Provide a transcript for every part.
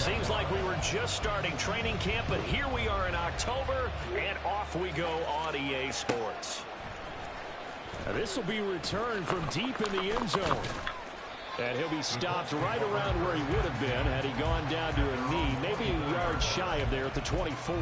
Seems like we were just starting training camp, but here we are in October, and off we go on EA Sports. This will be returned from deep in the end zone. And he'll be stopped right around where he would have been had he gone down to a knee, maybe a yard shy of there at the 24.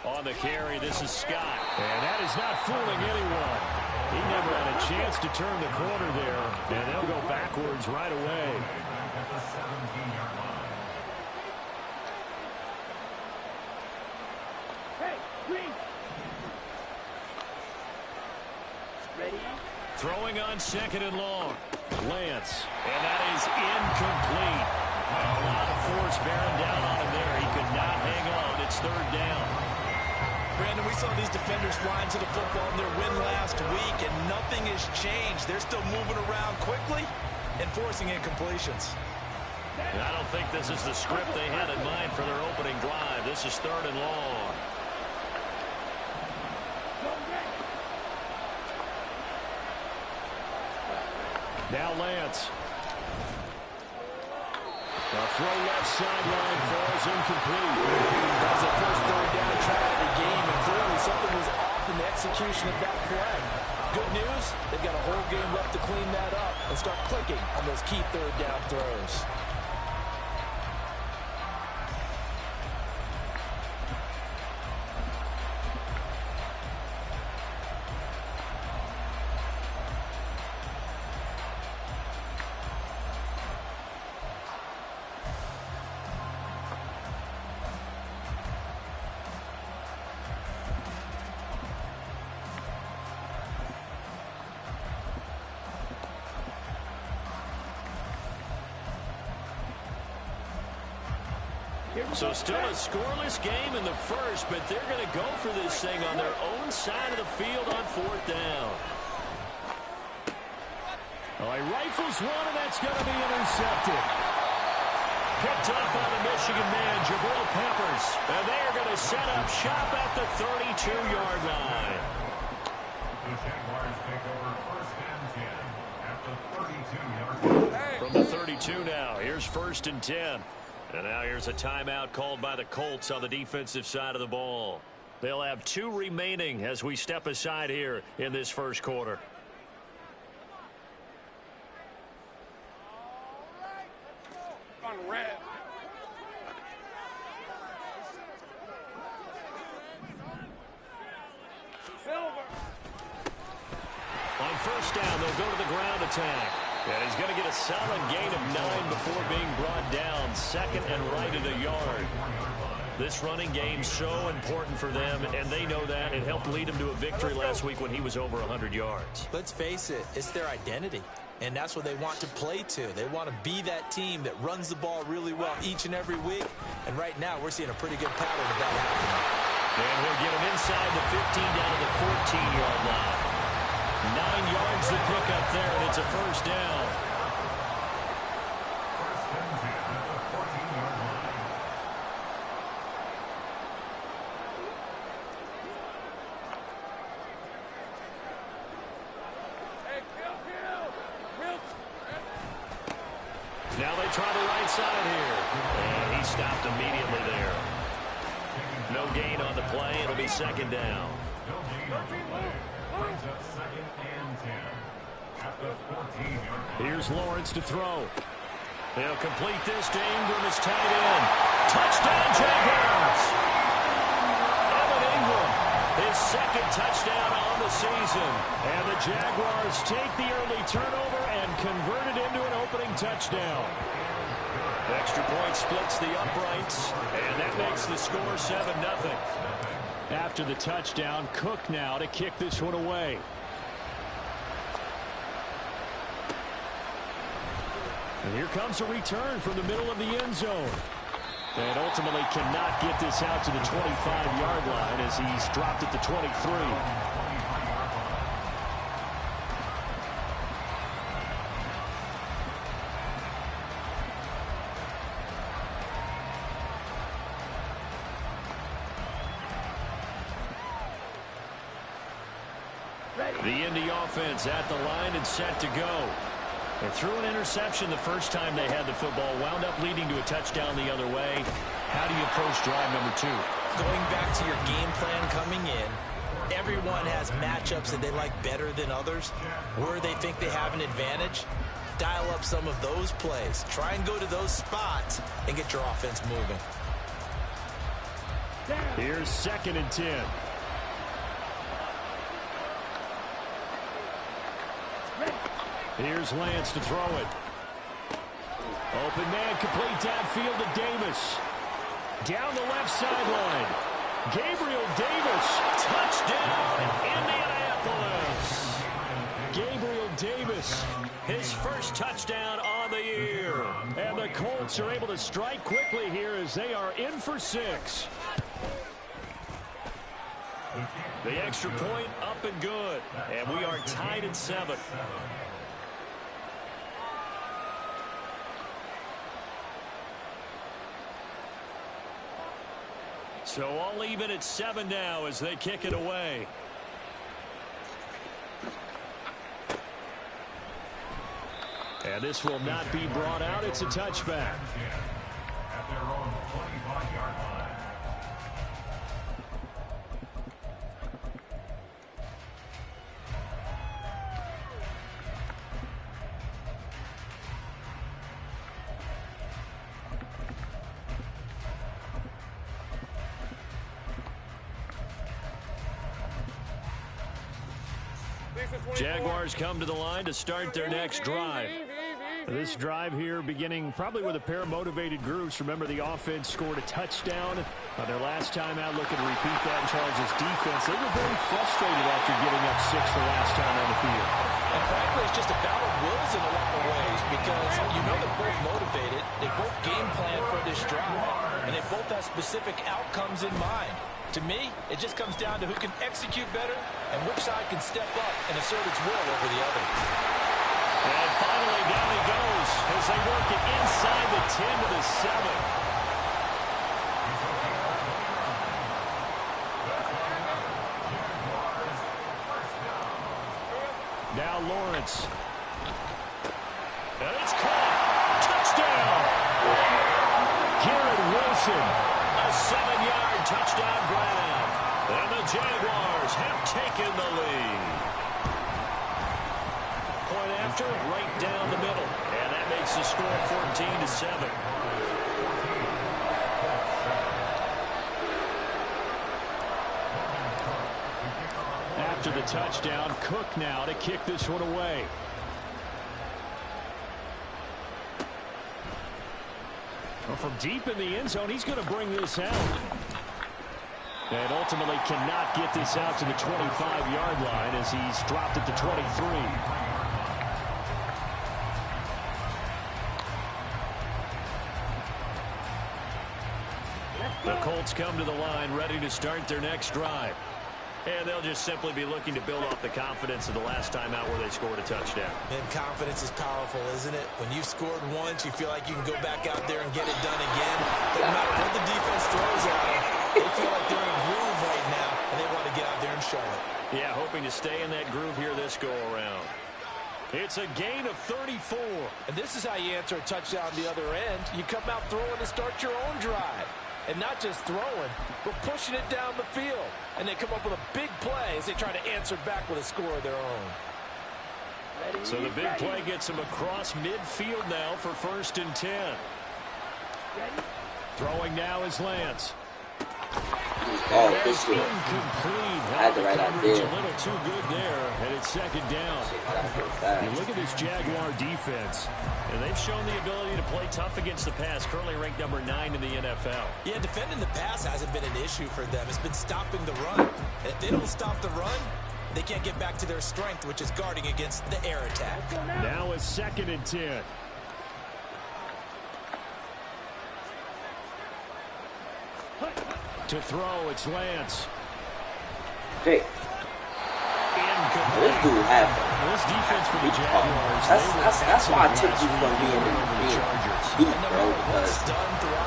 On the carry, this is Scott. And that is not fooling anyone. He never had a chance to turn the corner there, and they'll go backwards right away. Throwing on second and long. Lance. And that is incomplete. A lot of force bearing down on him there. He could not hang on. It's third down. Brandon, we saw these defenders flying to the football in their win last week, and nothing has changed. They're still moving around quickly and forcing incompletions. I don't think this is the script they had in mind for their opening drive. This is third and long. Now Lance. A throw left sideline falls incomplete. That was the first third down try of the game, and clearly something was off in the execution of that play. Good news, they've got a whole game left to clean that up and start clicking on those key third down throws. So still a scoreless game in the first, but they're going to go for this thing on their own side of the field on fourth down. Oh, he rifles one, and that's going to be intercepted. Picked up by the Michigan man, Jabril Peppers. And they are going to set up shop at the 32-yard line. The Jaguars take over first and 10 at the 32-yard line. From the 32 now, here's first and 10. And now here's a timeout called by the Colts on the defensive side of the ball. They'll have 2 remaining as we step aside here in this first quarter. On red. Silver. On first down, they'll go to the ground attack. And he's going to get a solid gain of 9 before being brought down. Second and right at a yard. This running game's so important for them, and they know that. It helped lead them to a victory last week when he was over 100 yards. Let's face it, it's their identity, and that's what they want to play to. They want to be that team that runs the ball really well each and every week, and right now we're seeing a pretty good pattern of that happening. And we'll get him inside the 15 down to the 14-yard line. 9 yards to pick up there, and it's a first down. First and 10 at the 14-yard line. Hey, kill. Now they try the right side here. And he stopped immediately there. No gain on the play. It'll be second down. No gain on the play. Brings up second and 10 at the 14-yard line. Here's Lawrence to throw. They'll complete this to Ingram as tight end. Touchdown, Jaguars! Evan Ingram, his second touchdown on the season. And the Jaguars take the early turnover and convert it into an opening touchdown. Extra point splits the uprights, and that makes the score 7-0. After the touchdown, Cook now to kick this one away. And here comes a return from the middle of the end zone. And ultimately cannot get this out to the 25-yard line as he's dropped at the 23. The Indy offense at the line and set to go. They threw an interception the first time they had the football, wound up leading to a touchdown the other way. How do you approach drive number 2? Going back to your game plan coming in, everyone has matchups that they like better than others. Where they think they have an advantage, dial up some of those plays. Try and go to those spots and get your offense moving. Here's 2nd and 10. Here's Lance to throw it. Open man, complete downfield to Davis. Down the left sideline. Gabriel Davis. Touchdown, Indianapolis. Gabriel Davis, his first touchdown on the year. And the Colts are able to strike quickly here as they are in for 6. The extra point up and good. And we are tied at 7. So all even at 7 now as they kick it away. And this will not be brought out. It's a touchback. At their own 25-yard line. Jaguars come to the line to start their next drive. This drive here beginning probably with a pair of motivated groups. Remember, the offense scored a touchdown on their last time out, looking to repeat that in Charles' defense. They were very frustrated after giving up 6 the last time on the field. And frankly, it's just a battle of wills in a lot of ways because you know they're both motivated. They both game plan for this drive, and they both have specific outcomes in mind. To me, it just comes down to who can execute better and which side can step up and assert its will over the other. And finally, down he goes as they work it inside the 10 to the 7. Now Lawrence. And it's caught. Touchdown. Garrett Wilson. A 7-yard touchdown grab. And the Jaguars have taken the lead. Point after, right down the middle. And that makes the score 14 to 7. After the touchdown, Cook now to kick this one away. Well, from deep in the end zone, he's going to bring this out. And ultimately cannot get this out to the 25-yard line as he's dropped at the 23. The Colts come to the line ready to start their next drive. And they'll just simply be looking to build off the confidence of the last time out where they scored a touchdown. And confidence is powerful, isn't it? When you've scored once, you feel like you can go back out there and get it done again. No matter what the defense throws at them, they feel like they're in a groove right now, and they want to get out there and show it. Yeah, hoping to stay in that groove here this go-around. It's a gain of 34. And this is how you answer a touchdown on the other end. You come out throwing to start your own drive. And not just throwing, but pushing it down the field. And they come up with a big play as they try to answer back with a score of their own. So the big play gets them across midfield now for 1st and 10. Throwing now is Lance. Oh, good shit. Incomplete. I had the right Coverage idea. a little too good there, and it's second down. You look at this Jaguar defense, And they've shown the ability to play tough against the pass, currently ranked number 9 in the NFL. Yeah, defending the pass hasn't been an issue for them. It's been stopping the run. And if they don't stop the run, they can't get back to their strength, which is guarding against the air attack. Now it's 2nd and 10. To throw, it's Lance. Hey, this dude had This defense for the Jaguars. that's why I took you from being beat, bro, because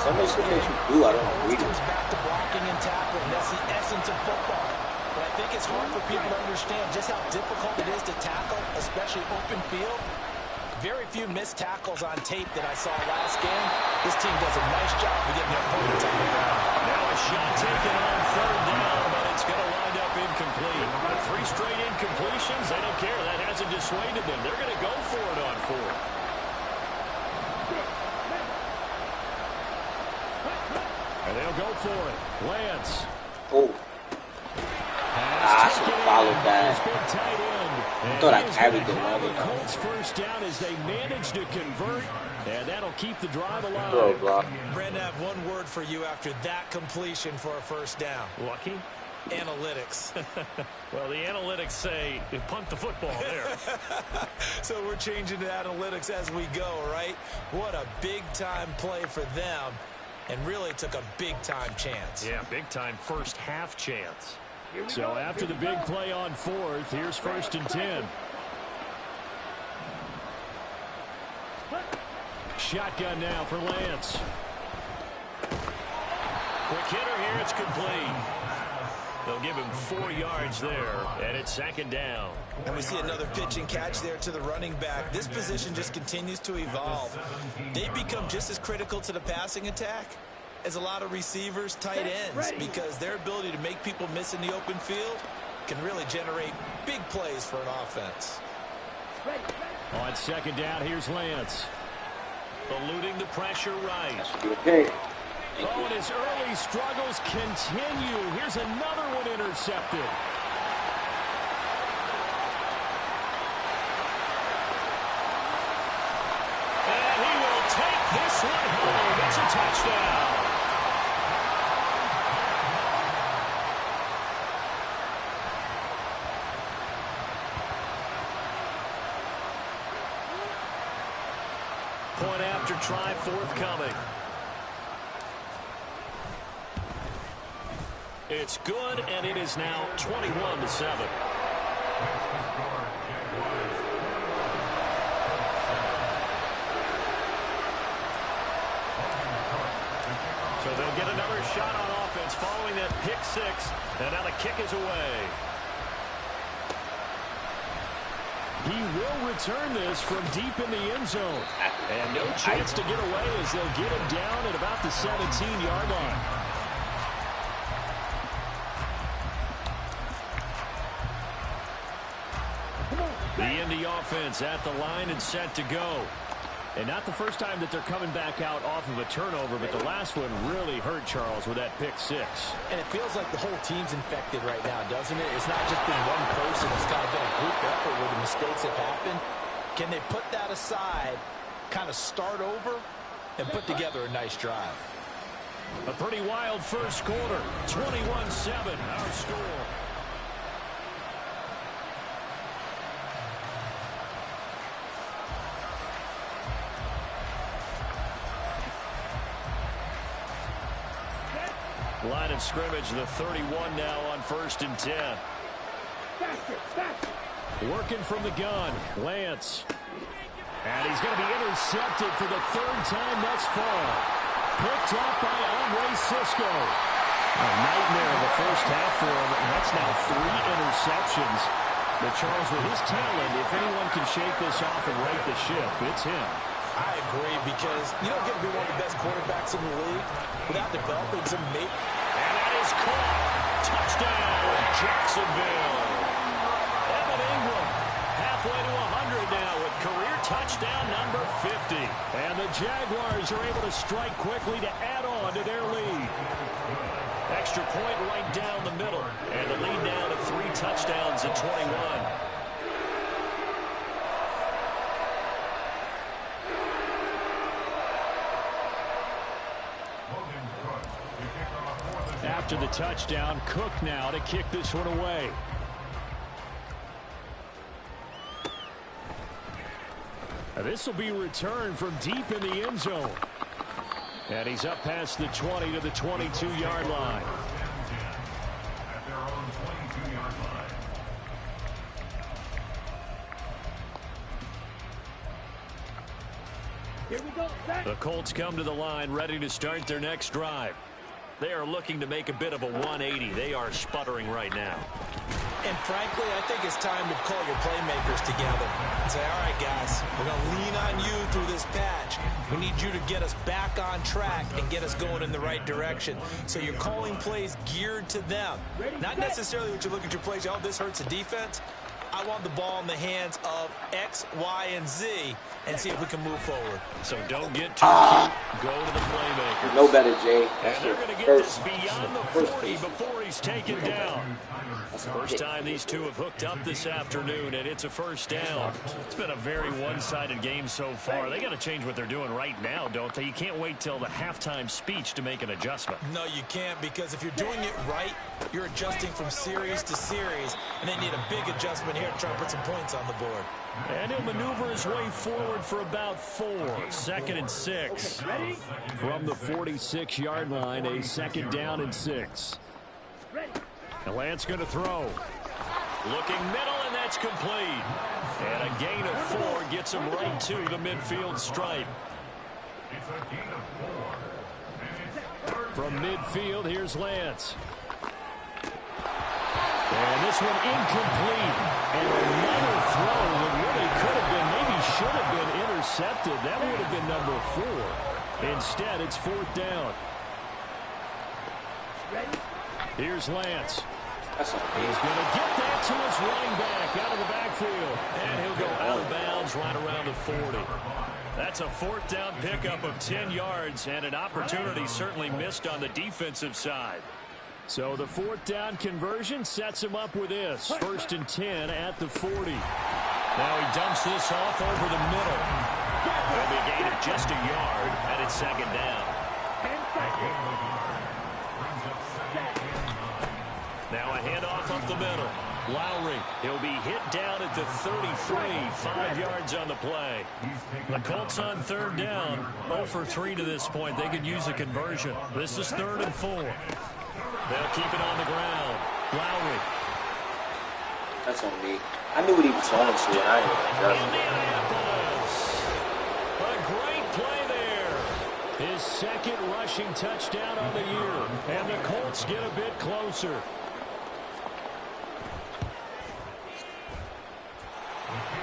some of the shit that you do, I don't agree with. Comes back to blocking and tackling. That's the essence of football. But I think it's hard for people to understand just how difficult it is to tackle, especially open field. Very few missed tackles on tape that I saw last game. This team does a nice job of getting their opponents on the ground. Now a shot taken on 3rd down, but it's going to wind up incomplete. With 3 straight incompletions, they don't care. That hasn't dissuaded them. They're going to go for it on 4th. And they'll go for it. Lance. Oh, I should have followed that. I thought I carried the long enough. Colts first down as they manage to convert, and that'll keep the drive alive. Throw block. Brandon, I have one word for you after that completion for a first down. Lucky? Analytics. Well, the analytics say punt the football there. So we're changing to analytics as we go, right? What a big-time play for them, and really took a big-time chance. Yeah, big-time first half chance. So after the big play on 4th, here's 1st and 10. Shotgun now for Lance. Quick hitter here, it's complete. They'll give him 4 yards there, and it's 2nd down. And we see another pitch and catch there to the running back. This position just continues to evolve. They become just as critical to the passing attack as a lot of receivers, tight ends, because their ability to make people miss in the open field can really generate big plays for an offense. On 2nd down, here's Lance. Eluding the pressure right. Okay. Oh, and his early struggles continue. Here's another one intercepted. And he will take this one home. It's a touchdown. Point after try forthcoming. It's good, and it is now 21-7. So they'll get another shot on offense following that pick 6, and now the kick is away. He will return this from deep in the end zone. And no chance to get away as they'll get him down at about the 17-yard line. The Indy offense at the line and set to go. And not the first time that they're coming back out off of a turnover, but the last one really hurt Charles with that pick 6. And it feels like the whole team's infected right now, doesn't it? It's not just been one person. It's kind of been a group effort where the mistakes have happened. Can they put that aside, kind of start over, and put together a nice drive? A pretty wild first quarter. 21-7 our score. Line of scrimmage, the 31 now on 1st and 10. Working from the gun, Lance. And he's going to be intercepted for the 3rd time thus far. Picked up by Andre Cisco. A nightmare of the first half for him, and that's now 3 interceptions. But Charles, with his talent, if anyone can shake this off and right the ship, it's him. I agree, because you don't get to be one of the best quarterbacks in the league without developing some make. And that is caught. Touchdown, Jacksonville. Evan Ingram halfway to 100 now with career touchdown number 50. And the Jaguars are able to strike quickly to add on to their lead. extra point right down the middle. And the lead now to 3 touchdowns at 21. After the touchdown, Cook now to kick this one away. This will be returned from deep in the end zone. And he's up past the 20 to the 22-yard line. At their own 22-yard line. Here we go. The Colts come to the line ready to start their next drive. They are looking to make a bit of a 180. They are sputtering right now. And frankly, I think it's time to call your playmakers together and say, all right, guys, we're going to lean on you through this patch. We need you to get us back on track and get us going in the right direction. So you're calling plays geared to them. Not necessarily what you look at your plays, oh, this hurts the defense. I want the ball in the hands of X, Y, and Z and see if we can move forward. So don't get too cute. Go to the playmakers. No better, Jay. And That's they're your going to get first. this beyond the 40 before he's taken down. First time these two have hooked up this afternoon, and it's a first down. It's been a very one-sided game so far. They got to change what they're doing right now, don't they? You can't wait till the halftime speech to make an adjustment. No, you can't, because if you're doing it right, you're adjusting from series to series, and they need a big adjustment here to try and put some points on the board. And he'll maneuver his way forward for about 4. 2nd and 6. From the 46-yard line, a 2nd down and 6. And Lance going to throw. Looking middle, and that's complete. And a gain of 4 gets him right to the midfield stripe. It's a gain of 4. From midfield, here's Lance. And this one incomplete. And another throw that really could have been, maybe should have been intercepted. That would have been number 4. Instead, it's 4th down. Here's Lance. He's going to get that to his running back out of the backfield. And he'll go out of bounds right around the 40. That's a 4th down pickup of 10 yards, and an opportunity certainly missed on the defensive side. So the 4th down conversion sets him up with this. 1st and 10 at the 40. Now he dumps this off over the middle. That'll be a gain of just a yard, and it's 2nd down. Now a handoff up the middle. Lowry, he'll be hit down at the 33, 5 yards on the play. The Colts on 3rd down, 0 for 3 to this point. They could use a conversion. This is 3rd and 4. They'll keep it on the ground. Lowry. That's on me. I knew what he was going to, and I didn't Indianapolis. A great play there. His 2nd rushing touchdown on the year. And the Colts get a bit closer.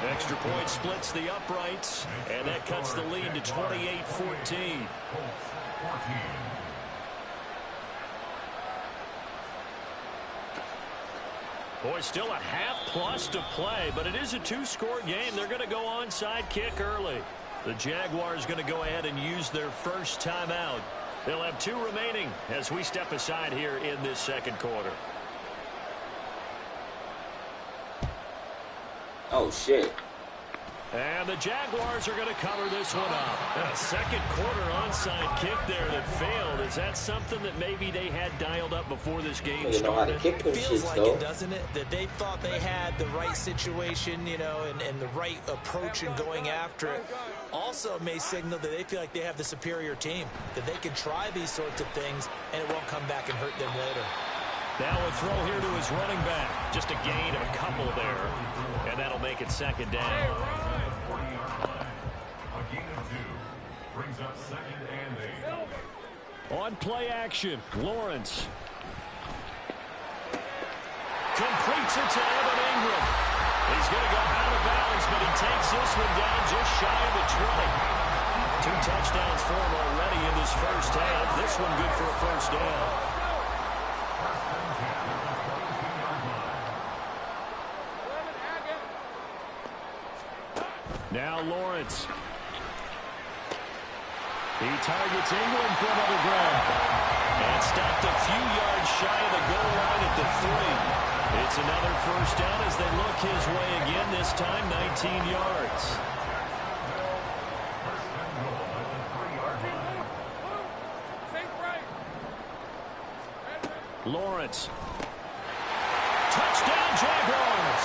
Extra point splits the uprights, and that cuts the lead to 28-14. Boy, still a half-plus to play, but it is a 2-score game. They're going to go onside kick early. The Jaguars going to go ahead and use their first timeout. They'll have 2 remaining as we step aside here in this 2nd quarter. Oh, shit. And the Jaguars are going to cover this one up. A 2nd quarter onside kick there that failed. Is that something that maybe they had dialed up before this game started? It Feels like it, doesn't it? That they thought they had the right situation, you know, and the right approach in going after it. Also may signal that they feel like they have the superior team, that they can try these sorts of things and it won't come back and hurt them later. Now a throw here to his running back. Just a gain of a couple there. And that'll make it 2nd down. A gain of 2 brings up 2nd and 8. On play action, Lawrence. Completes it to Evan Ingram. He's going to go out of bounds, but he takes this one down just shy of the 20. 2 touchdowns for him already in this first half. This one good for a first down. Now Lawrence. He targets Ingram for another grab. And stopped a few yards shy It's another first down as they look his way again, this time 19 yards. Lawrence. Touchdown, Jaguars.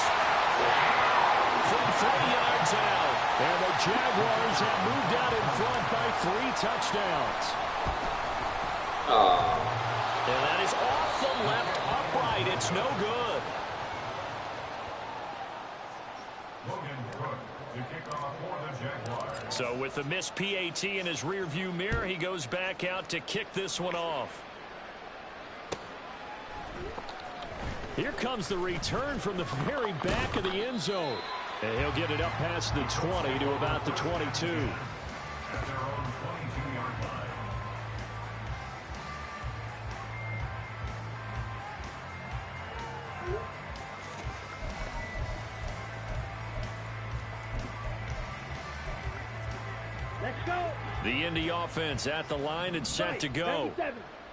From 3 yards out. And the Jaguars have moved out in front by 3 touchdowns. And that is off the left upright. It's no good. So with the missed PAT in his rearview mirror, he goes back out to kick this one off. Here comes the return from the very back of the end zone. And he'll get it up past the 20 to about the 22. The Indy offense at the line and set to go.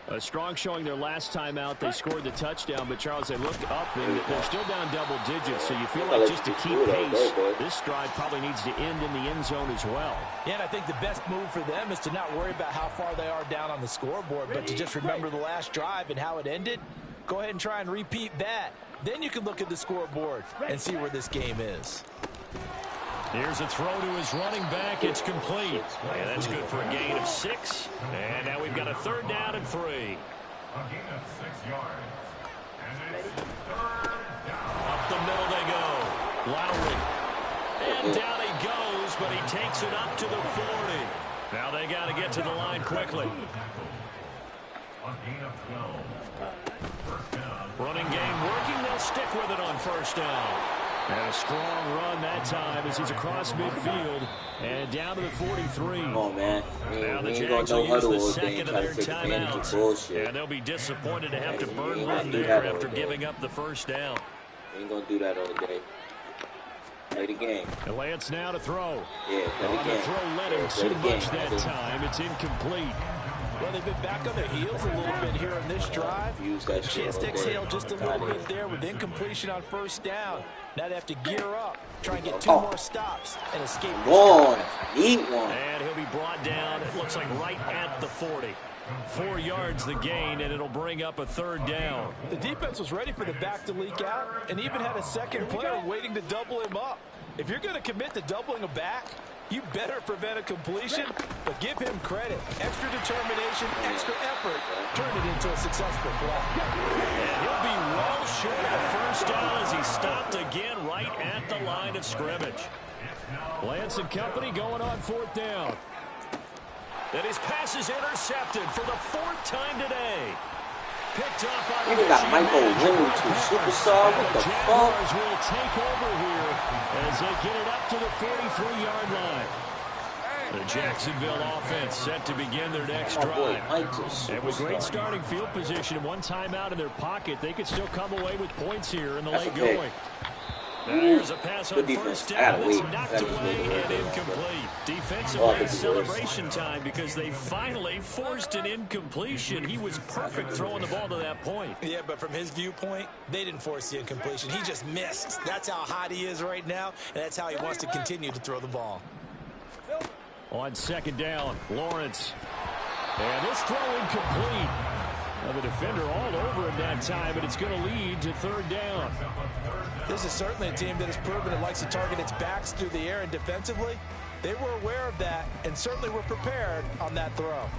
A strong showing their last time out. They scored the touchdown, but Charles, they look up and they're still down double digits, so you feel like just to keep pace, this drive probably needs to end in the end zone as well. Yeah, and I think the best move for them is to not worry about how far they are down on the scoreboard, but to just remember the last drive and how it ended. Go ahead and try and repeat that. Then you can look at the scoreboard and see where this game is. Here's a throw to his running back. It's complete. And that's good for a gain of 6. And now we've got a 3rd down and 3. A gain of 6 yards. And it's 3rd down. Up the middle they go. Lowry. And down he goes, but he takes it up to the 40. Now they got to get to the line quickly. A gain of 12. First down. Running game working. They'll stick with it on 1st down. And a strong run that time as he's across midfield and down to the 43. Oh, man. Now the Jags will use the second of their timeouts. And they'll be disappointed to have to burn one there after giving up the 1st down. We ain't going to do that all day. Play the game. And Lance now to throw. Yeah, play the On game. the throw led him too much that time. It's incomplete. Well, they've been back on their heels a little bit here in this drive. Use that Chance to exhale just a little bit there with incompletion on 1st down. Now they have to gear up, try and get 2 more stops, and escape this drive. Need one. And he'll be brought down, it looks like right at the 40. 4 yards the gain, and it'll bring up a 3rd down. The defense was ready for the back to leak out and even had a second player waiting to double him up. If you're going to commit to doubling a back, you better prevent a completion, but give him credit. Extra determination, extra effort, turn it into a successful play. And he'll be well short of 1st down as he stopped again right at the line of scrimmage. Lance and company going on 4th down. And his pass is intercepted for the 4th time today. Picked up on You got Michael Williams, superstar. What the fuck? Jaguars will take over here as they get it up to the 43-yard line. The Jacksonville offense set to begin their next drive. And with great starting field position and 1 timeout in their pocket, they could still come away with points here in the late going. Now here's a pass on 1st down that's knocked away and incomplete. Defensively, it's celebration time because they finally forced an incompletion. He was perfect throwing the ball to that point. Yeah, but from his viewpoint, they didn't force the incompletion. He just missed. That's how hot he is right now, and that's how he wants to continue to throw the ball. On 2nd down, Lawrence. And this throw incomplete. Now the defender all over him that time, but it's going to lead to 3rd down. This is certainly a team that has proven it likes to target its backs through the air, and defensively, they were aware of that and certainly were prepared on that throw. All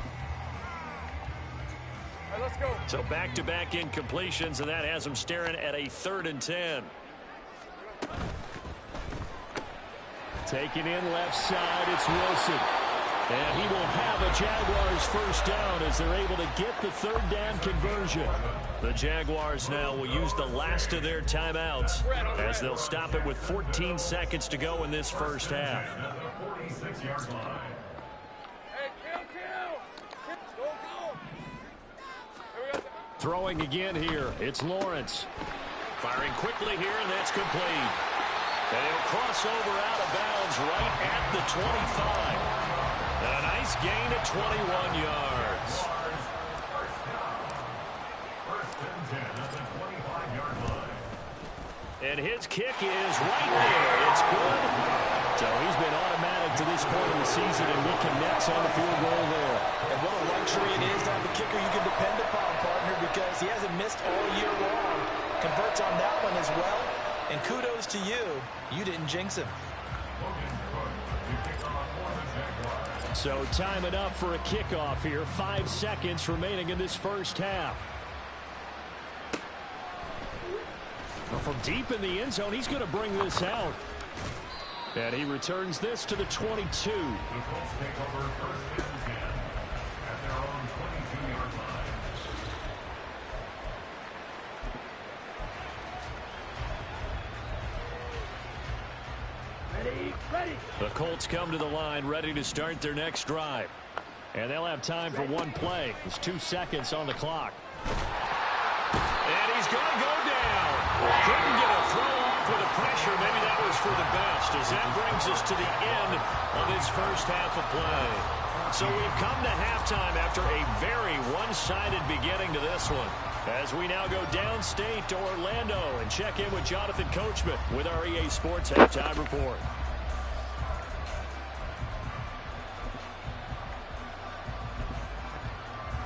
right, let's go. So back-to-back incompletions, and that has them staring at a 3rd and 10. Taking in left side, it's Wilson. And he will have a Jaguars 1st down as they're able to get the 3rd down conversion. The Jaguars now will use the last of their timeouts as they'll stop it with 14 seconds to go in this 1st half. Hey, kill. Go. Throwing again here, it's Lawrence. Firing quickly here, and that's complete. And he'll cross over out of bounds right at the 25. A nice gain of 21 yards. First and 10 at the 25-yard line. And his kick is right there. It's good. So he's been automatic to this point in the season, and he connects on the field goal there. And what a luxury it is to have a kicker you can depend upon, partner, because he hasn't missed all year long. Converts on that one as well. And kudos to you. You didn't jinx him. So time it up for a kickoff here. 5 seconds remaining in this first half. Well, from deep in the end zone, he's going to bring this out. And he returns this to the 22. The Colts take over first and 10 at their own 22-yard line. Ready. The Colts come to the line ready to start their next drive. And they'll have time for one play. There's 2 seconds on the clock. And he's going to go down. Couldn't get a throw off with the pressure. Maybe that was for the best, as that brings us to the end of this first half of play. So we've come to halftime after a very one-sided beginning to this one, as we now go downstate to Orlando and check in with Jonathan Coachman with our EA Sports Halftime Report.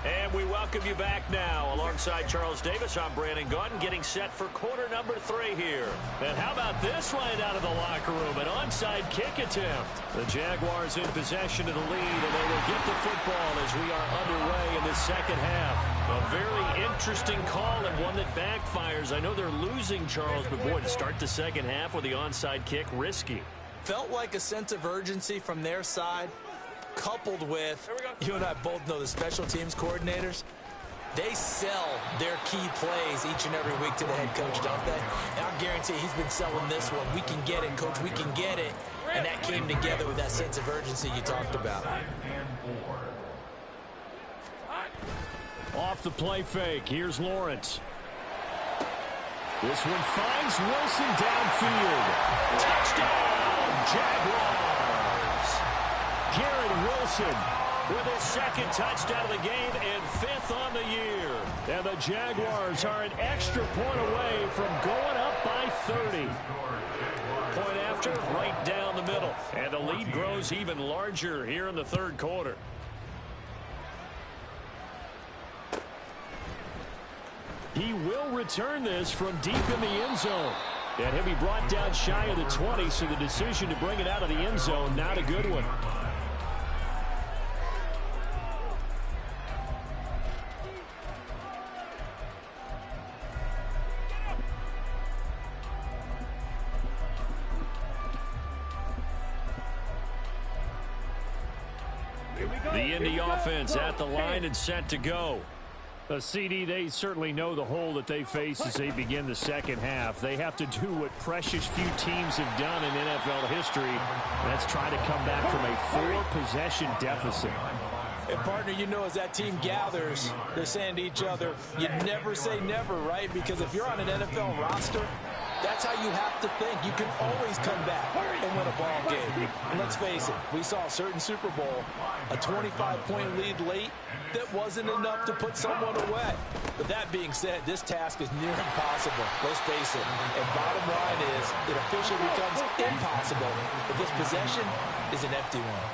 And we welcome you back now. Alongside Charles Davis, I'm Brandon Gaudin, getting set for quarter number 3 here. And how about this right out of the locker room? An onside kick attempt. The Jaguars in possession of the lead, and they will get the football as we are underway in the second half. A very interesting call and one that backfires. I know they're losing, Charles, but boy, to start the second half with the onside kick, risky. Felt like a sense of urgency from their side, coupled with, you and I both know the special teams coordinators, they sell their key plays each and every week to the head coach, don't they? And I guarantee he's been selling this one. We can get it, coach, we can get it. And that came together with that sense of urgency you talked about. Off the play fake, here's Lawrence. This one finds Wilson downfield. Touchdown, Jaguars! Garrett Wilson with his second touchdown of the game and 5th on the year. And the Jaguars are an extra point away from going up by 30. Point after, right down the middle. And the lead grows even larger here in the third quarter. He will return this from deep in the end zone. And he'll be brought down shy of the 20, so the decision to bring it out of the end zone, not a good one. The Indy offense at the line and set to go. CD, they certainly know the hole that they face as they begin the second half. They have to do what precious few teams have done in NFL history. That's try to come back from a 4-possession deficit. And, partner, you know, as that team gathers, they're saying to each other, you never say never, right? Because if you're on an NFL roster, that's how you have to think. You can always come back and win a ball game. And let's face it, we saw a certain Super Bowl, a 25-point lead late that wasn't enough to put someone away. But that being said, this task is near impossible. Let's face it. And bottom line is, it officially becomes impossible if this possession is an empty one.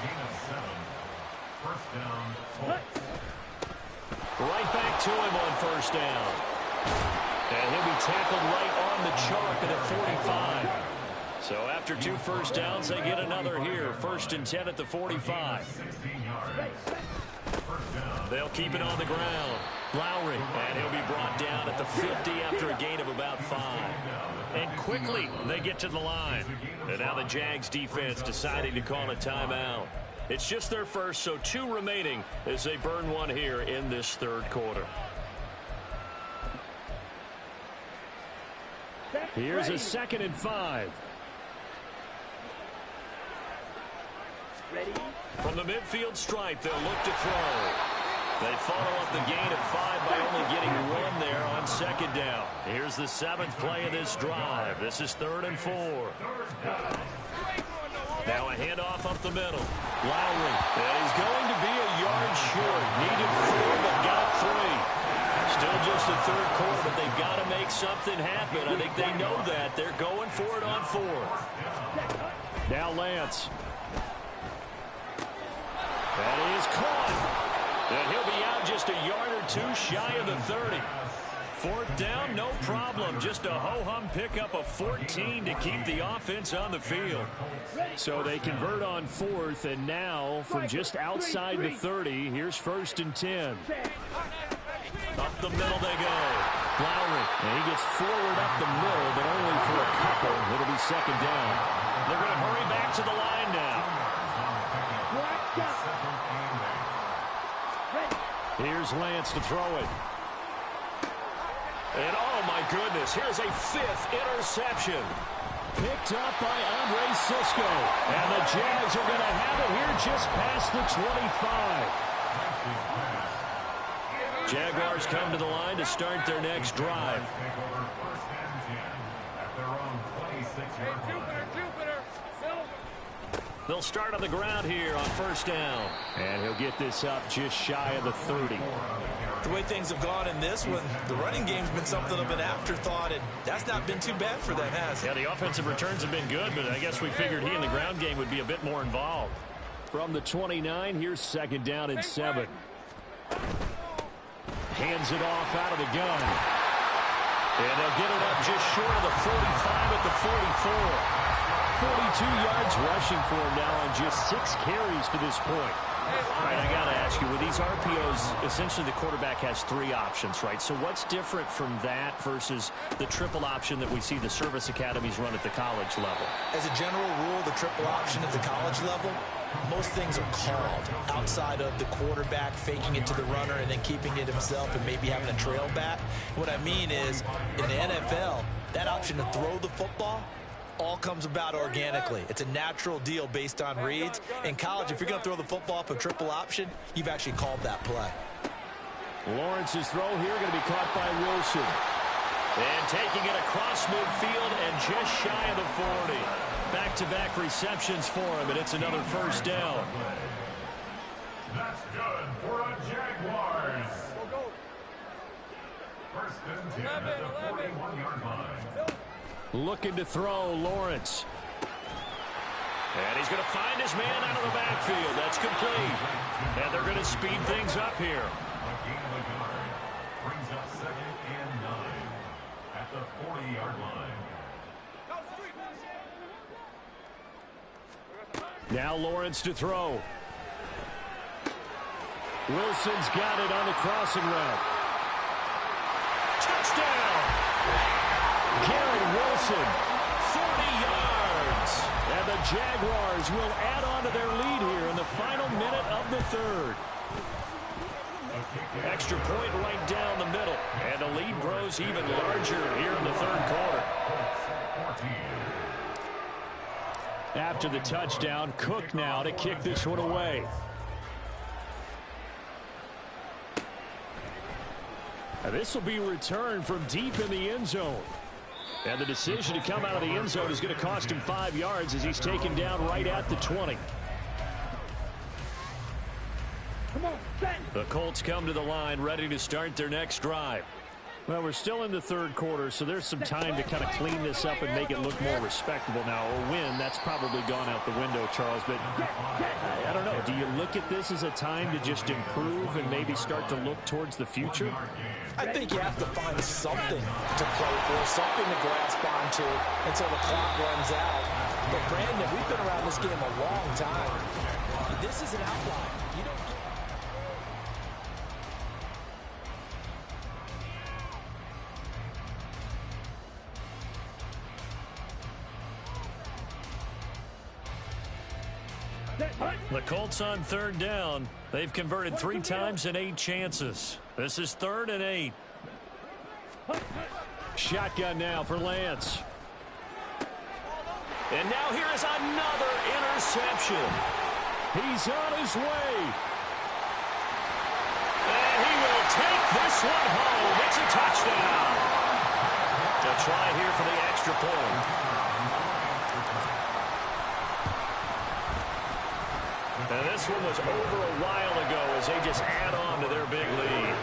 Right back to him on first down. And he'll be tackled right on the chalk at the 45. So after 2 first downs, they get another here. 1st and 10 at the 45. They'll keep it on the ground. Lowry, and he'll be brought down at the 50 after a gain of about 5. And quickly, they get to the line. And now the Jags defense deciding to call a timeout. It's just their first, so 2 remaining as they burn one here in this third quarter. Here's a 2nd and 5. From the midfield stripe, they'll look to throw. They follow up the gain of 5 by only getting 1 there on 2nd down. Here's the 7th play of this drive. This is 3rd and 4. Now a handoff up the middle. Lowry, and he's going to be a yard short. Needed 4, but got 3. Still just the third quarter, but they've got to make make something happen. I think they know that. They're going for it on 4th. Now Lance. That is caught. And he'll be out just a yard or 2 shy of the 30. 4th down, no problem. Just a ho-hum pickup of 14 to keep the offense on the field. So they convert on 4th, and now from just outside the 30, here's 1st and 10. Up the middle they go. Lowry, and he gets forward up the middle, but only for a couple. It'll be 2nd down. They're going to hurry back to the line now. Here's Lance to throw it. And oh my goodness, here's a 5th interception. Picked up by Andre Cisco. And the Jags are going to have it here just past the 25. Jaguars come to the line to start their next drive. They'll start on the ground here on 1st down. And he'll get this up just shy of the 30. The way things have gone in this one, the running game's been something of an afterthought, and that's not been too bad for them, has it? Yeah, the offensive returns have been good, but I guess we figured he in the ground game would be a bit more involved. From the 29, here's 2nd down and 7. Hands it off out of the gun. And they'll get it up just short of the 45 at the 44. 42 yards rushing for him now on just 6 carries to this point. All right, I got to ask you, with these RPOs, essentially the quarterback has 3 options, right? So what's different from that versus the triple option that we see the service academies run at the college level? As a general rule, the triple option at the college level, most things are called outside of the quarterback faking it to the runner and then keeping it himself and maybe having a trail back. What I mean is, in the NFL, that option to throw the football all comes about organically. It's a natural deal based on reads. In college, if you're going to throw the football for triple option, you've actually called that play. Lawrence's throw here going to be caught by Wilson. And taking it across midfield and just shy of the 40. Back-to-back receptions for him, and it's another 1st down. That's good for a Jaguars. 1st and 10 at the 41-yard line. Looking to throw, Lawrence. And he's going to find his man out of the backfield. That's complete. And they're going to speed things up here. A gain of a yard brings up 2nd and 9 at the 40-yard line. Now Lawrence to throw. Wilson's got it on the crossing route. Touchdown! Garrett Wilson, 40 yards. and the Jaguars will add on to their lead here in the final minute of the 3rd. Extra point right down the middle, and the lead grows even larger here in the 3rd quarter. After the touchdown, Cook now to kick this one away. Now this will be returned from deep in the end zone. And the decision to come out of the end zone is going to cost him 5 yards as he's taken down right at the 20. The Colts come to the line ready to start their next drive. Well, we're still in the 3rd quarter, so there's some time to kind of clean this up and make it look more respectable now. A win, that's probably gone out the window, Charles. But I don't know. Do you look at this as a time to just improve and maybe start to look towards the future? I think you have to find something to play for, something to grasp onto until the clock runs out. But, Brandon, we've been around this game a long time. This is an outlier. You don't get... The Colts on 3rd down. They've converted 3 times in 8 chances. This is 3rd and 8. Shotgun now for Lance. And now here is another interception. He's on his way. And he will take this one home. It's a touchdown. A try here for the extra point. And this one was over a while ago as they just add on to their big lead.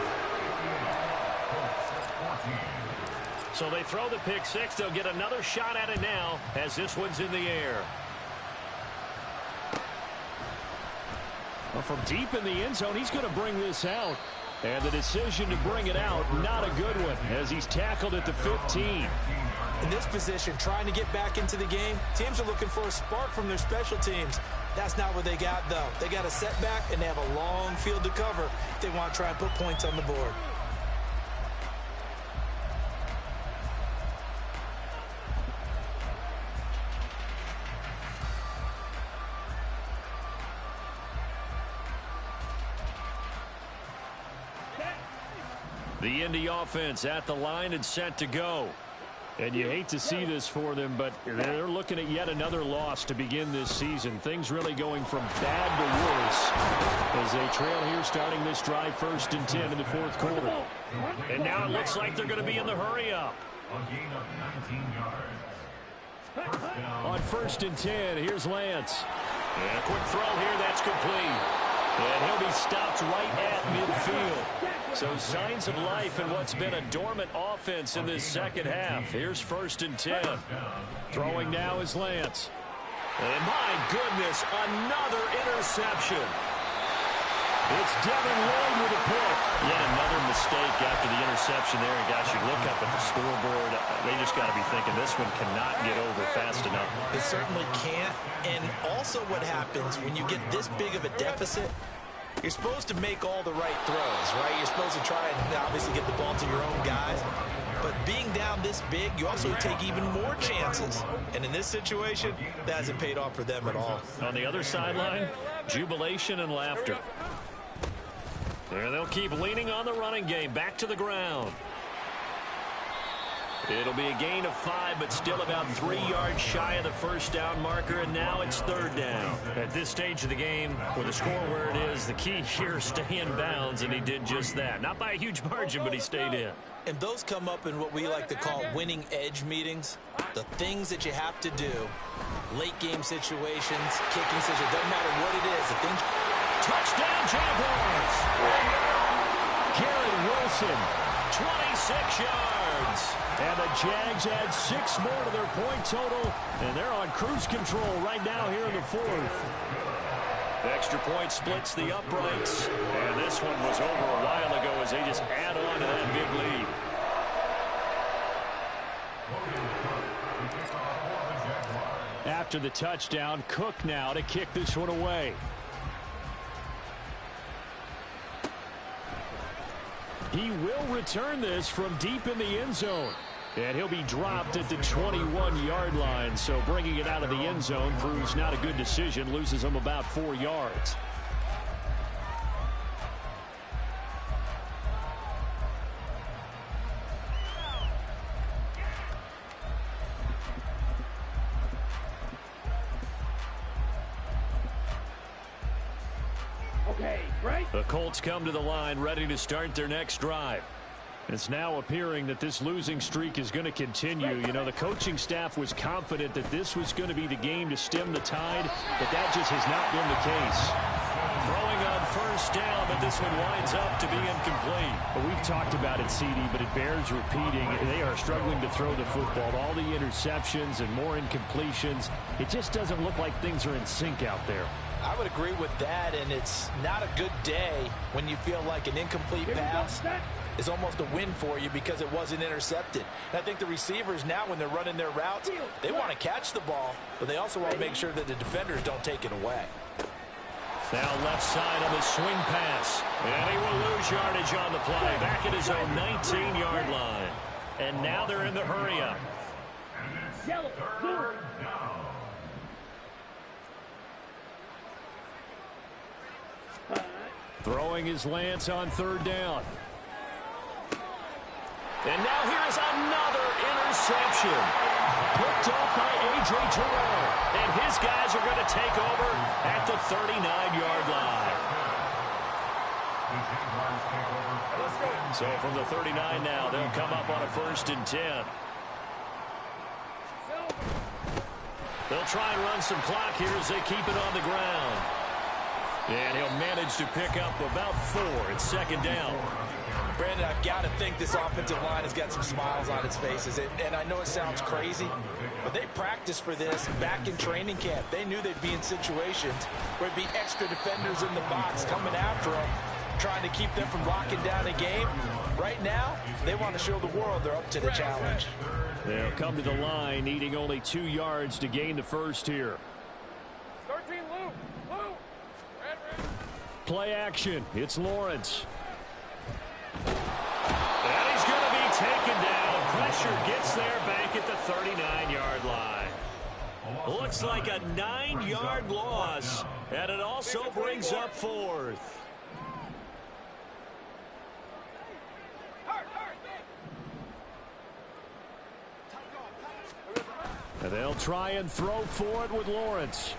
So they throw the pick six. They'll get another shot at it now as this one's in the air. Well, from deep in the end zone, he's going to bring this out. And the decision to bring it out, not a good one, as he's tackled at the 15. In this position, trying to get back into the game, teams are looking for a spark from their special teams. That's not what they got, though. They got a setback, and they have a long field to cover if they want to try and put points on the board. The Indy offense at the line and set to go. And you hate to see this for them, but they're looking at yet another loss to begin this season. Things really going from bad to worse as they trail here starting this drive 1st and 10 in the 4th quarter. And now it looks like they're going to be in the hurry-up. A gain of 19 yards. First down. On 1st and 10, here's Lance. And a quick throw here, that's complete. And he'll be stopped right at midfield. So signs of life in what's been a dormant offense in this second half. Here's 1st and 10. Throwing now is Lance. And my goodness, another interception. It's Devin Lloyd with a pick. Yet another mistake after the interception there. And guys, you look up at the scoreboard, they just got to be thinking this one cannot get over fast enough. It certainly can't. And also what happens when you get this big of a deficit, you're supposed to make all the right throws, right? You're supposed to try and obviously get the ball to your own guys. But being down this big, you also take even more chances. And in this situation, that hasn't paid off for them at all. On the other sideline, jubilation and laughter. And they'll keep leaning on the running game. Back to the ground. It'll be a gain of 5, but still about 3 yards shy of the first down marker, and now it's 3rd down. At this stage of the game, with the score where it is, the key here is stay in bounds, and he did just that. Not by a huge margin, but he stayed in. And those come up in what we like to call winning edge meetings. The things that you have to do, late game situations, kicking situations, doesn't matter what it is. The things. Touchdown, Jaguars! Garrett Wilson. 26 yards. And the Jags add 6 more to their point total, and they're on cruise control right now here in the 4th. Extra point splits the uprights, and this one was over a while ago as they just add on to that big lead. After the touchdown, Cook now to kick this one away. He will return this from deep in the end zone. And he'll be dropped at the 21-yard line. So bringing it out of the end zone proves not a good decision. Loses him about 4 yards. The Colts come to the line ready to start their next drive. It's now appearing that this losing streak is going to continue. You know, the coaching staff was confident that this was going to be the game to stem the tide, but that just has not been the case. Throwing on 1st down, but this one winds up to be incomplete. Well, we've talked about it, CD, but it bears repeating. They are struggling to throw the football. All the interceptions and more incompletions. It just doesn't look like things are in sync out there. I would agree with that, and it's not a good day when you feel like an incomplete pass is almost a win for you because it wasn't intercepted. And I think the receivers now, when they're running their routes, they want to catch the ball, but they also want to make sure that the defenders don't take it away. Now left side on the swing pass. And he will lose yardage on the play. Back at his own 19-yard line. And now they're in the hurry-up. Third down. Throwing his Lance on 3rd down. And now here's another interception. Picked up by A.J. Terrell. And his guys are going to take over at the 39-yard line. So from the 39 now, they'll come up on a 1st and 10. They'll try and run some clock here as they keep it on the ground. And he'll manage to pick up about 4 at 2nd down. Brandon, I've got to think this offensive line has got some smiles on its faces. And I know it sounds crazy, but they practiced for this back in training camp. They knew they'd be in situations where it'd be extra defenders in the box coming after them, trying to keep them from locking down a game. Right now, they want to show the world they're up to the challenge. They'll come to the line, needing only 2 yards to gain the first here. 13, Lou. Lou. Red. Play action. It's Lawrence. And he's going to be taken down. Pressure gets there back at the 39-yard line. Looks like a 9-yard loss, and it also brings up 4th. And they'll try and throw for it with Lawrence.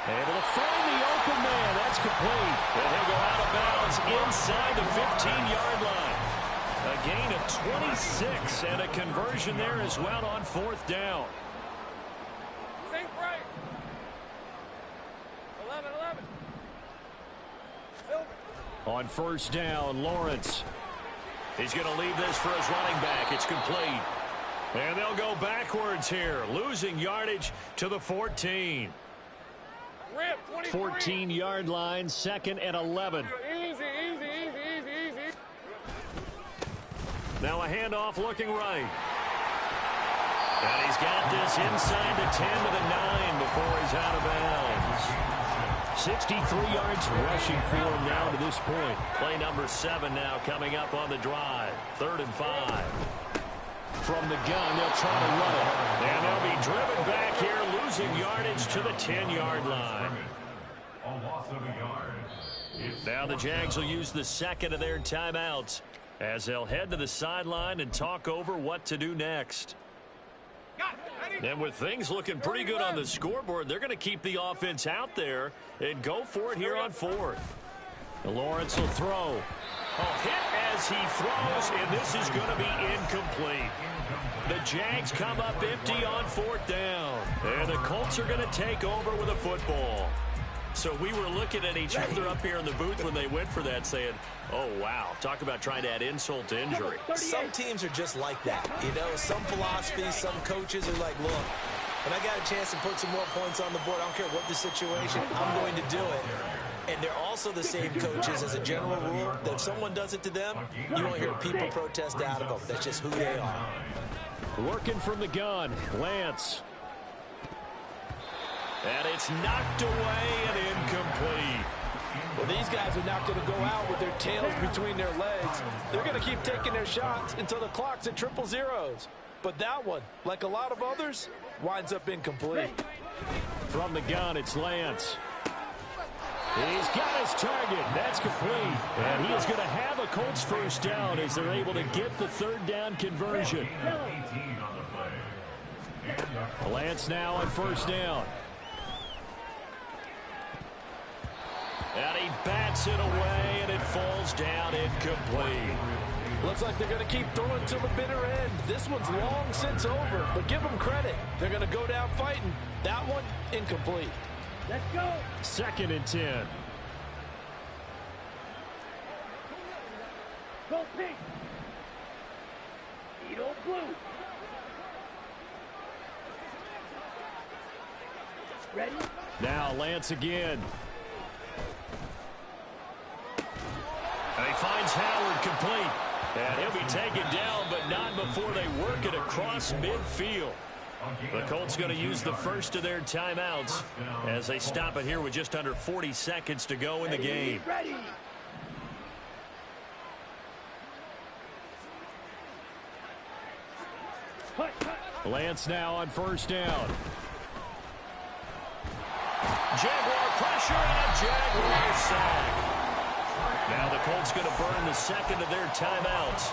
Able to find the open man. That's complete. And he'll go out of bounds inside the 15-yard line. A gain of 26 and a conversion there as well on 4th down. Sink right. 11. Silver. On 1st down, Lawrence. He's going to leave this for his running back. It's complete. And they'll go backwards here, losing yardage to the 14. 14-yard line, 2nd and 11. Easy. Now a handoff looking right. And he's got this inside the 10 to the 9 before he's out of bounds. 63 yards rushing for him now to this point. Play number 7 now coming up on the drive. 3rd and 5. From the gun, they'll try to run it. And they'll be driven back here, losing yardage to the 10-yard line. A loss of a yard. Now the Jags will use the 2nd of their timeouts as they'll head to the sideline and talk over what to do next. And with things looking pretty good on the scoreboard, they're going to keep the offense out there and go for it here on 4th. Lawrence will throw. Hit as he throws, and this is going to be incomplete. The Jags come up empty on 4th down, and the Colts are going to take over with a football. So we were looking at each other up here in the booth when they went for that, saying, oh, wow, talk about trying to add insult to injury. Some teams are just like that. You know, some philosophies, some coaches are like, look, when I got a chance to put some more points on the board, I don't care what the situation, I'm going to do it. And they're also the same coaches as a general rule that if someone does it to them, you won't hear people protest out of them. That's just who they are. Working from the gun, Lance. And it's knocked away and incomplete. Well, these guys are not going to go out with their tails between their legs. They're going to keep taking their shots until the clock's at 000. But that one, like a lot of others, winds up incomplete. From the gun, it's Lance. He's got his target. That's complete. And he is going to have a Colts first down as they're able to get the 3rd down conversion. Lance now on 1st down. And he bats it away, and it falls down incomplete. Looks like they're going to keep throwing till the bitter end. This one's long since over, but give them credit. They're going to go down fighting. That one, incomplete. Let's go. 2nd and 10. Go pink. Edo blue. Ready? Now Lance again. And he finds Howard complete. And he'll be taken down, but not before they work it across midfield. The Colts going to use the first of their timeouts as they stop it here with just under 40 seconds to go in the game. Ready. Lance now on 1st down. Jaguar pressure and a Jaguar sack. Now the Colts going to burn the 2nd of their timeouts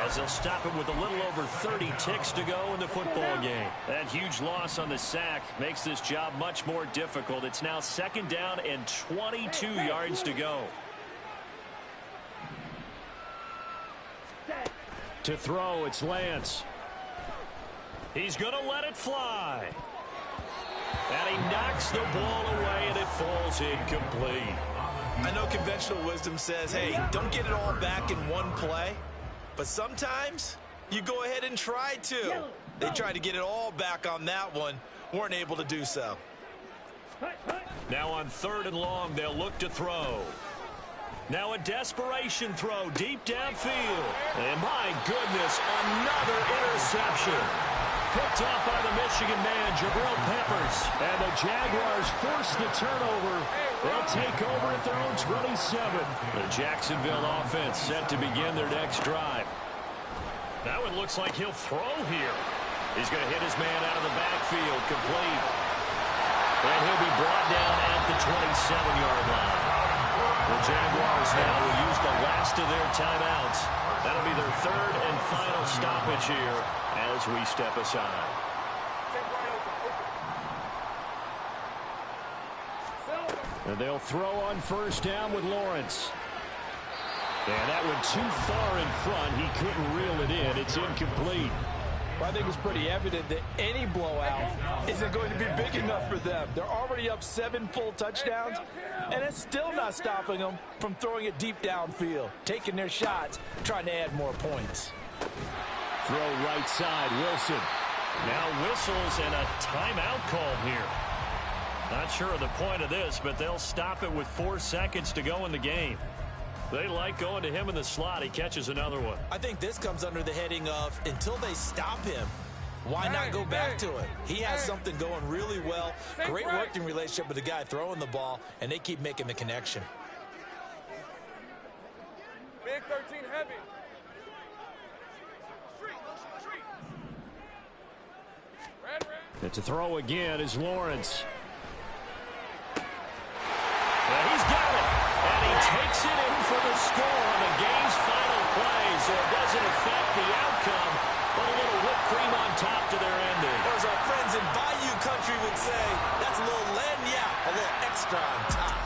as they'll stop it with a little over 30 ticks to go in the football game. That huge loss on the sack makes this job much more difficult. It's now 2nd down and 22 yards to go. To throw, it's Lance. He's going to let it fly. And he knocks the ball away, and it falls incomplete. I know conventional wisdom says, hey, don't get it all back in one play. But sometimes you go ahead and try to. They tried to get it all back on that one. Weren't able to do so. Now on 3rd and long, they'll look to throw. Now a desperation throw deep downfield. And my goodness, another interception. Picked off by the Michigan man, Jabril Peppers. And the Jaguars force the turnover. They'll take over at their own 27. The Jacksonville offense set to begin their next drive. That one looks like he'll throw here. He's going to hit his man out of the backfield, complete. And he'll be brought down at the 27-yard line. The Jaguars now will use the last of their timeouts. That'll be their 3rd and final stoppage here as we step aside. And they'll throw on 1st down with Lawrence. And that went too far in front. He couldn't reel it in. It's incomplete. Well, I think it's pretty evident that any blowout isn't going to be big enough for them. They're already up 7 full touchdowns, and it's still not stopping them from throwing it deep downfield, taking their shots, trying to add more points. Throw right side, Wilson. Now whistles and a timeout call here. Not sure of the point of this, but they'll stop it with 4 seconds to go in the game. They like going to him in the slot. He catches another one. I think this comes under the heading of until they stop him, why not go back to it? He has something going really well. Great working relationship with the guy throwing the ball, and they keep making the connection. Big 13 heavy. And to throw again is Lawrence. Well, he's got it. And he takes it in for the score on the game's final play, so it doesn't affect the outcome, but a little whipped cream on top to their ending. Or as our friends in Bayou Country would say, that's a little lagniappe, a little extra on top.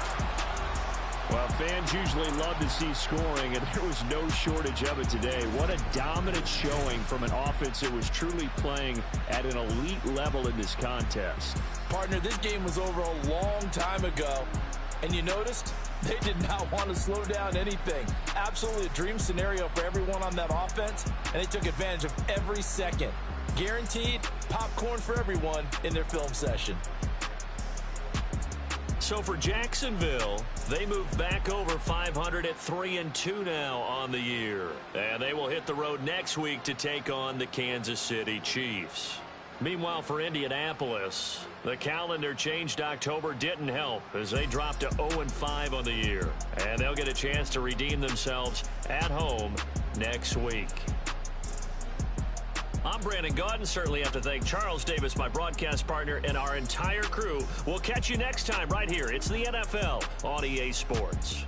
Well, fans usually love to see scoring, and there was no shortage of it today. What a dominant showing from an offense that was truly playing at an elite level in this contest. Partner, this game was over a long time ago, and you noticed they did not want to slow down anything. Absolutely a dream scenario for everyone on that offense, and they took advantage of every second. Guaranteed popcorn for everyone in their film session. So for Jacksonville, they move back over 500 at 3-2 now on the year. And they will hit the road next week to take on the Kansas City Chiefs. Meanwhile, for Indianapolis, the calendar changed October didn't help as they dropped to 0-5 on the year. And they'll get a chance to redeem themselves at home next week. I'm Brandon Gaudin. Certainly have to thank Charles Davis, my broadcast partner, and our entire crew. We'll catch you next time right here. It's the NFL on EA Sports.